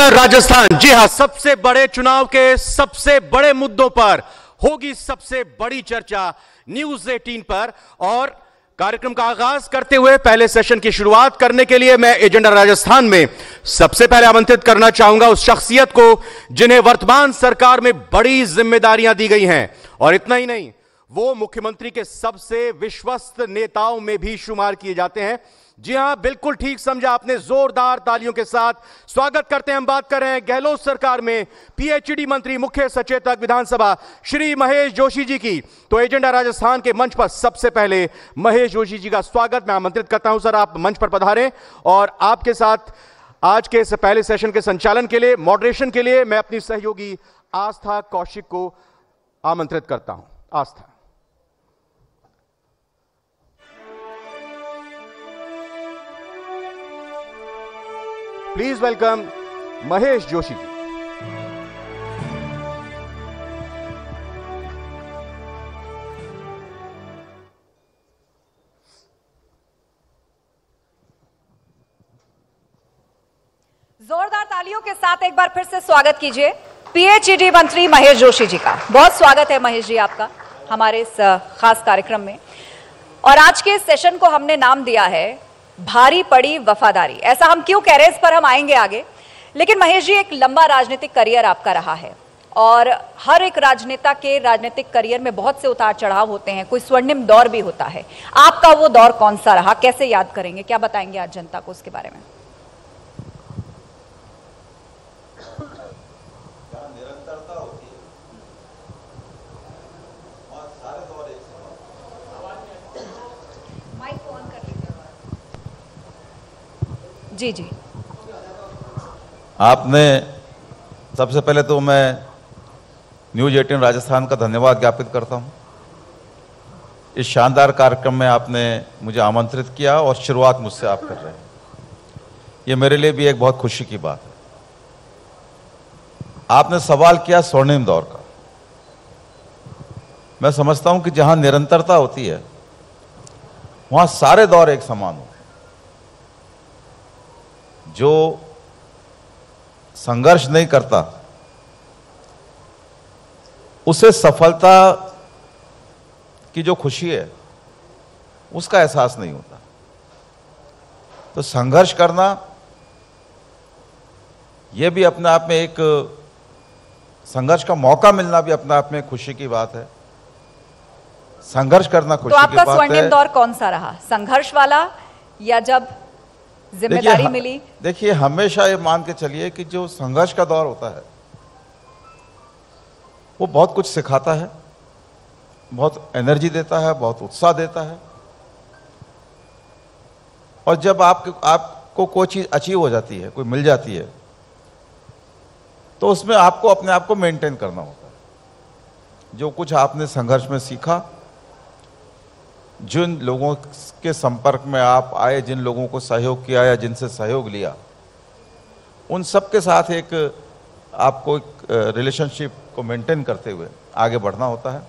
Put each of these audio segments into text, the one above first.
Agenda Rajasthan. जी हां, सबसे बड़े चुनाव के सबसे बड़े मुद्दों पर होगी सबसे बड़ी चर्चा न्यूज 18 पर। और कार्यक्रम का आगाज करते हुए पहले सेशन की शुरुआत करने के लिए मैं एजेंडा राजस्थान में सबसे पहले आमंत्रित करना चाहूंगा उस शख्सियत को जिन्हें वर्तमान सरकार में बड़ी जिम्मेदारियां दी गई हैं। और इतना ही नहीं, वो मुख्यमंत्री के सबसे विश्वस्त नेताओं में भी शुमार किए जाते हैं। जी हां, बिल्कुल ठीक समझा आपने। जोरदार तालियों के साथ स्वागत करते हैं। हम बात कर रहे हैं गहलोत सरकार में पीएचईडी मंत्री, मुख्य सचेतक विधानसभा श्री महेश जोशी जी की। तो एजेंडा राजस्थान के मंच पर सबसे पहले महेश जोशी जी का स्वागत मैं आमंत्रित करता हूं। सर, आप मंच पर पधारें। और आपके साथ आज के इस पहले सेशन के संचालन के लिए, मॉडरेशन के लिए मैं अपनी सहयोगी आस्था कौशिक को आमंत्रित करता हूं। आस्था। Please welcome Mahesh Joshi ji. जोरदार तालियों के साथ एक बार फिर से स्वागत कीजिए पीएचईडी मंत्री महेश जोशी जी का। बहुत स्वागत है महेश जी आपका हमारे इस खास कार्यक्रम में। और आज के इस सेशन को हमने नाम दिया है भारी पड़ी वफादारी। ऐसा हम क्यों कह रहे हैं, इस पर हम आएंगे आगे। लेकिन महेश जी, एक लंबा राजनीतिक करियर आपका रहा है और हर एक राजनेता के राजनीतिक करियर में बहुत से उतार चढ़ाव होते हैं, कोई स्वर्णिम दौर भी होता है। आपका वो दौर कौन सा रहा, कैसे याद करेंगे, क्या बताएंगे आज जनता को उसके बारे में? जी जी, आपने सबसे पहले तो मैं न्यूज 18 राजस्थान का धन्यवाद ज्ञापित करता हूं। इस शानदार कार्यक्रम में आपने मुझे आमंत्रित किया और शुरुआत मुझसे आप कर रहे हैं, ये मेरे लिए भी एक बहुत खुशी की बात है। आपने सवाल किया स्वर्णिम दौर का। मैं समझता हूं कि जहां निरंतरता होती है वहां सारे दौर एक समान होते हैं। जो संघर्ष नहीं करता उसे सफलता की जो खुशी है उसका एहसास नहीं होता। तो संघर्ष करना यह भी अपने आप में एक, संघर्ष का मौका मिलना भी अपने आप में खुशी की बात है। संघर्ष करना खुशी की बात है। तो आपका स्वर्णिम दौर कौन सा रहा, संघर्ष वाला या जब जिम्मेदारी मिली? देखिए, हमेशा ये मान के चलिए कि जो संघर्ष का दौर होता है वो बहुत कुछ सिखाता है, बहुत एनर्जी देता है, बहुत उत्साह देता है। और जब आपको कोई चीज अचीव हो जाती है, कोई मिल जाती है, तो उसमें आपको अपने आप को मेंटेन करना होता है। जो कुछ आपने संघर्ष में सीखा, जिन लोगों के संपर्क में आप आए, जिन लोगों को सहयोग किया या जिनसे सहयोग लिया, उन सब के साथ एक आपको एक रिलेशनशिप को मेंटेन करते हुए आगे बढ़ना होता है।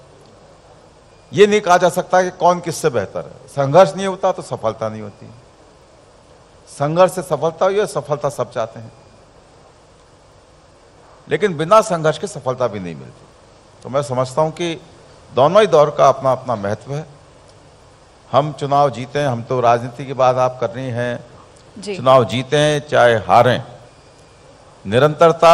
ये नहीं कहा जा सकता कि कौन किससे बेहतर है। संघर्ष नहीं होता तो सफलता नहीं होती। संघर्ष से सफलता हुई है, सफलता सब चाहते हैं, लेकिन बिना संघर्ष के सफलता भी नहीं मिलती। तो मैं समझता हूं कि दोनों ही दौर का अपना अपना महत्व है। हम चुनाव जीते हैं, हम तो राजनीति की बात आप कर रही हैं, चुनाव जीते हैं चाहे हारें, निरंतरता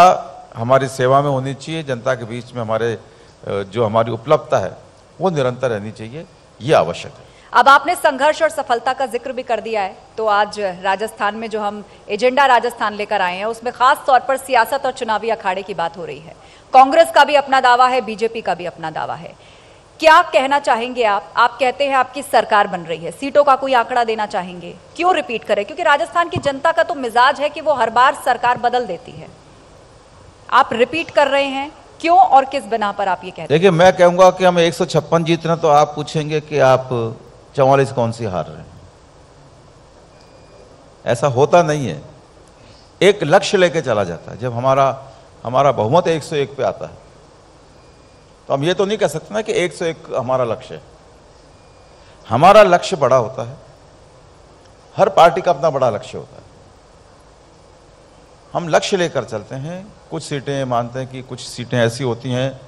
हमारी सेवा में होनी चाहिए। जनता के बीच में हमारे जो हमारी उपलब्धता है वो निरंतर रहनी चाहिए, ये आवश्यक है। अब आपने संघर्ष और सफलता का जिक्र भी कर दिया है, तो आज राजस्थान में जो हम एजेंडा राजस्थान लेकर आए हैं उसमें खास तौर पर सियासत और चुनावी अखाड़े की बात हो रही है। कांग्रेस का भी अपना दावा है, बीजेपी का भी अपना दावा है। क्या कहना चाहेंगे आप कहते हैं आपकी सरकार बन रही है, सीटों का कोई आंकड़ा देना चाहेंगे? क्यों रिपीट करें? क्योंकि राजस्थान की जनता का तो मिजाज है कि वो हर बार सरकार बदल देती है। आप रिपीट कर रहे हैं, क्यों और किस बिना पर आप ये कहते हैं? देखिए, मैं कहूंगा कि हम 156 जीत रहे हैं, तो आप पूछेंगे कि आप 44 कौन सी हार रहे हैं। ऐसा होता नहीं है। एक लक्ष्य लेके चला जाता है। जब हमारा बहुमत 101 पे आता है तो हम ये तो नहीं कह सकते ना कि 101 हमारा लक्ष्य है। हमारा लक्ष्य बड़ा होता है। हर पार्टी का अपना बड़ा लक्ष्य होता है। हम लक्ष्य लेकर चलते हैं। कुछ सीटें मानते हैं कि कुछ सीटें ऐसी होती हैं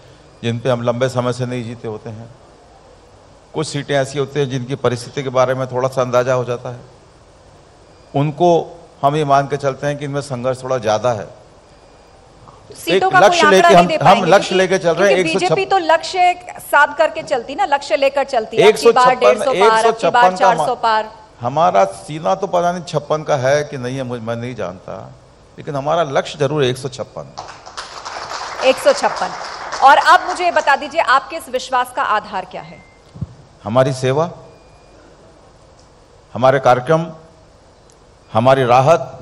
जिन पे हम लंबे समय से नहीं जीते होते हैं, कुछ सीटें ऐसी होती हैं जिनकी परिस्थिति के बारे में थोड़ा सा अंदाजा हो जाता है, उनको हम ये मान के चलते हैं कि इनमें संघर्ष थोड़ा ज्यादा है। सीटों का कोई आंकड़ा नहीं दे पाएंगे, हम लक्ष्य लेके चल रहे हैं। बीजेपी तो लक्ष्य साध करके चलती ना, लक्ष्य लेकर चलती है। 156 पार, 400 पार। हमारा सीना तो पता नहीं 56 का है कि नहीं है, मैं नहीं जानता, लेकिन हमारा लक्ष्य जरूर 156। और अब मुझे बता दीजिए आपके इस विश्वास का आधार क्या है? हमारी सेवा, हमारे कार्यक्रम, हमारी राहत।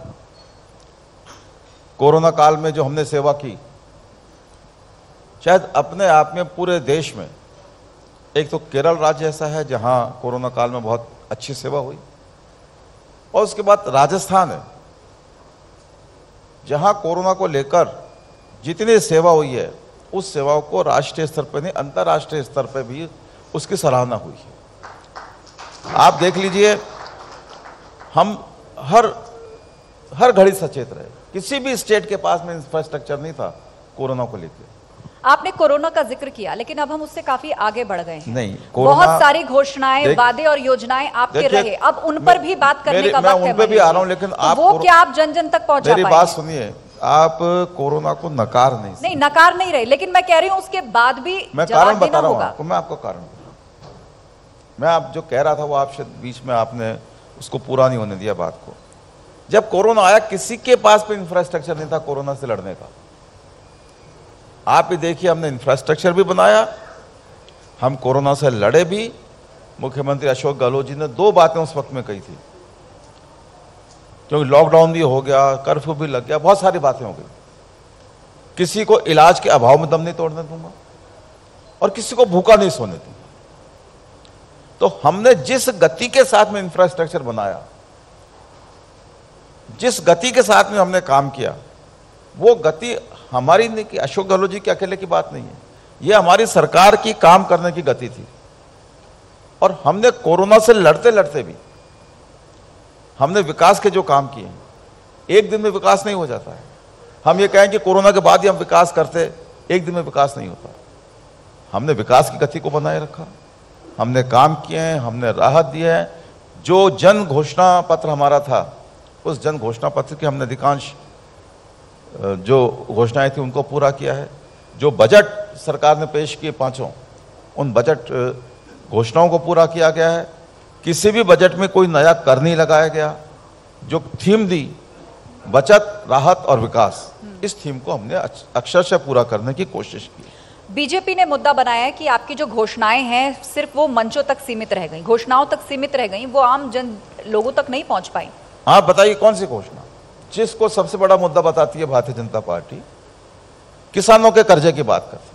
कोरोना काल में जो हमने सेवा की, शायद अपने आप में पूरे देश में एक तो केरल राज्य ऐसा है जहां कोरोना काल में बहुत अच्छी सेवा हुई, और उसके बाद राजस्थान है जहां कोरोना को लेकर जितनी सेवा हुई है, उस सेवा को राष्ट्रीय स्तर पर नहीं अंतर्राष्ट्रीय स्तर पर भी उसकी सराहना हुई है। आप देख लीजिए, हम हर घड़ी सचेत रहे। किसी भी स्टेट के पास में इंफ्रास्ट्रक्चर नहीं था कोरोना को लेकर। आपने कोरोना का जिक्र किया, लेकिन अब हम उससे काफी आगे बढ़ गए हैं। नहीं, बहुत सारी घोषणाएं, वादे और योजनाएं आपके रहे, अब उन पर भी बात करने का वक्त है। मैं उन पे भी आ रहा हूं, लेकिन आप वो क्या आप जन जन तक पहुंचा पाएंगे? मेरी बात सुनिए, आप कोरोना को नकार नहीं नकार नहीं रहे, लेकिन मैं कह रही हूं उसके बाद भी मैं कारण बता रहा हूं आपको। मैं आपको कारण, मैं आप जो कह रहा था वो आप शायद बीच में आपने उसको पूरा नहीं होने दिया बात को। जब कोरोना आया, किसी के पास भी इंफ्रास्ट्रक्चर नहीं था कोरोना से लड़ने का। आप ही देखिए, हमने इंफ्रास्ट्रक्चर भी बनाया, हम कोरोना से लड़े भी। मुख्यमंत्री अशोक गहलोत जी ने 2 बातें उस वक्त में कही थी, क्योंकि लॉकडाउन भी हो गया, कर्फ्यू भी लग गया, बहुत सारी बातें हो गई। किसी को इलाज के अभाव में दम नहीं तोड़ने दूंगा और किसी को भूखा नहीं सोने दूंगा। तो हमने जिस गति के साथ में इंफ्रास्ट्रक्चर बनाया, जिस गति के साथ में हमने काम किया, वो गति हमारी नहीं कि अशोक गहलोत जी के अकेले की बात नहीं है, ये हमारी सरकार की काम करने की गति थी। और हमने कोरोना से लड़ते लड़ते भी हमने विकास के जो काम किए हैं, एक दिन में विकास नहीं हो जाता है। हम ये कहें कि कोरोना के बाद ही हम विकास करते, एक दिन में विकास नहीं होता। हमने विकास की गति को बनाए रखा, हमने काम किए हैं, हमने राहत दी है। जो जन घोषणा पत्र हमारा था, उस जन घोषणा पत्र की हमने अधिकांश जो घोषणाएं थी उनको पूरा किया है। जो बजट सरकार ने पेश किए 5, उन बजट घोषणाओं को पूरा किया गया है। किसी भी बजट में कोई नया कर नहीं लगाया गया। जो थीम दी, बचत, राहत और विकास, इस थीम को हमने अक्षरशः पूरा करने की कोशिश की। बीजेपी ने मुद्दा बनाया कि आपकी जो घोषणाएं हैं सिर्फ वो मंचों तक सीमित रह गई, घोषणाओं तक सीमित रह गई, वो आम जन लोगों तक नहीं पहुंच पाई। आप बताइए कौन सी घोषणा? जिसको सबसे बड़ा मुद्दा बताती है भारतीय जनता पार्टी, किसानों के कर्जे की बात करती है।